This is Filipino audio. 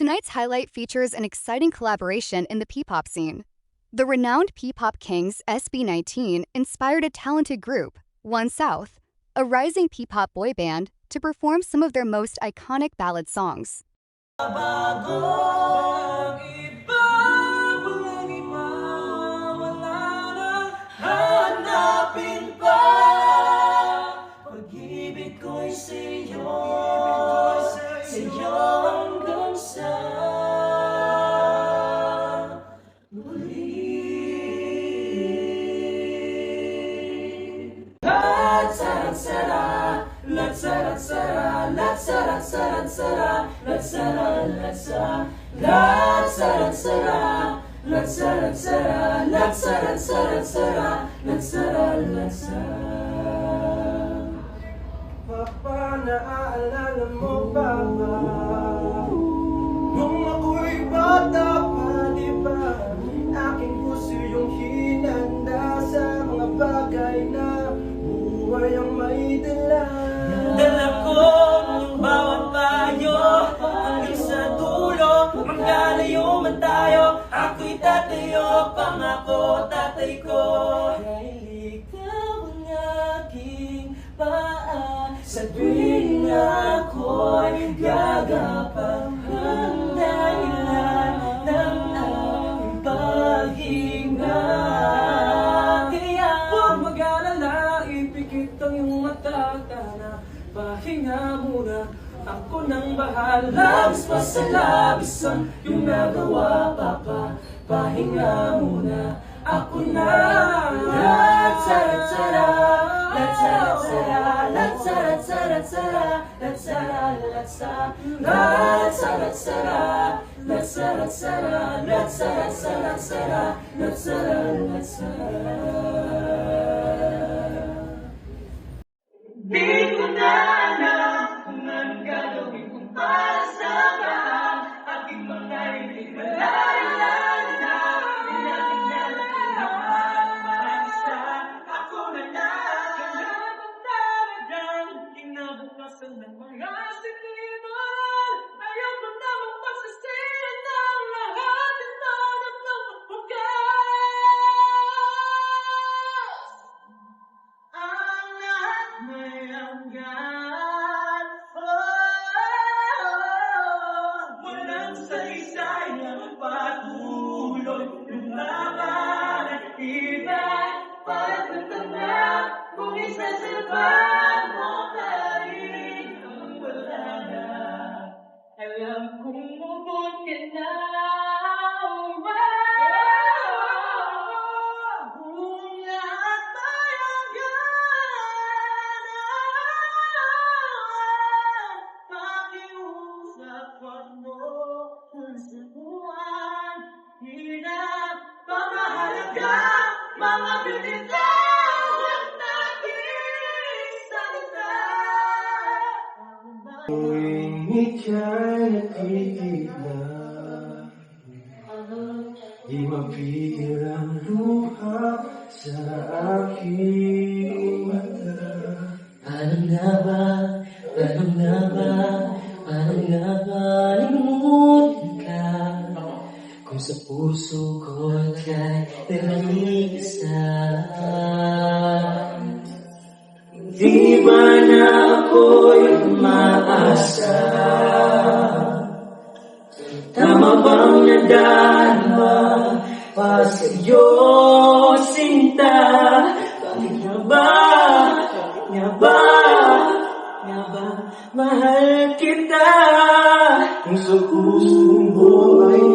Tonight's highlight features an exciting collaboration in the P-pop scene. The renowned P-pop kings SB19 inspired a talented group, One South, a rising P-pop boy band, to perform some of their most iconic ballad songs. Papa, naaalala mo ba nung ako'y bata pa, di ba? Aking puso yung hinanda sa mga bagay na buhay ang may dala. Dala ko yung bawat payo hanggang sa dulo, magkalayo man tayo. Ako'y tatayo, pangako tatay ko. Dahil ikaw ang aking paa sa tuwing ako'y gagapang ang dahilan ng aking paghinga. Kaya huwag mag-alala, ipikit ang iyong mata, na pahinga muna. Ako nang bahala, labis pa sa labis ang iyong nagawa, Papa. Pahinga muna, ako na. La-tsara-tsara, la-tsara-tsara, la-tsara-tsara-tsara, la-tsara-latsa, la-tsara-tsara, la-tsara-tsara, la-tsara-tsara-tsara, la-tsara-latsa. Di ko na alam kung anong gagawin kong para sa lahat. Aking mga iniwala na inating na lahat. Marasa ako na kailangan talagang kinabukasan ng mga sikiman. Ayaw mo na magpasasihan ng lahat. Ito na pagpapagas. Ang lahat may hanggan. Walang saysay na magpatuloy. Lumaban at iba para magtanggap. Kung isasabat mo pa rin ang wala na. Alam kong mabot ka na. Kung lahat may hanggan, pakiusapan mo sa buwan. Hirap, pamahalaga, mga binitawan natin salita. Tuwing ika'y natitignan, di mapigil ang luha sa aking mata. Paano nga ba, paano nga ba, paano nga ba limutin ka? Kung sa puso ko ka'y nag-iisa. Di ba na ako'y umaasa? Tama bang nadama pa sa'yo, sinta? Bakit nga ba, mahal kita? Kung sa puso mo ay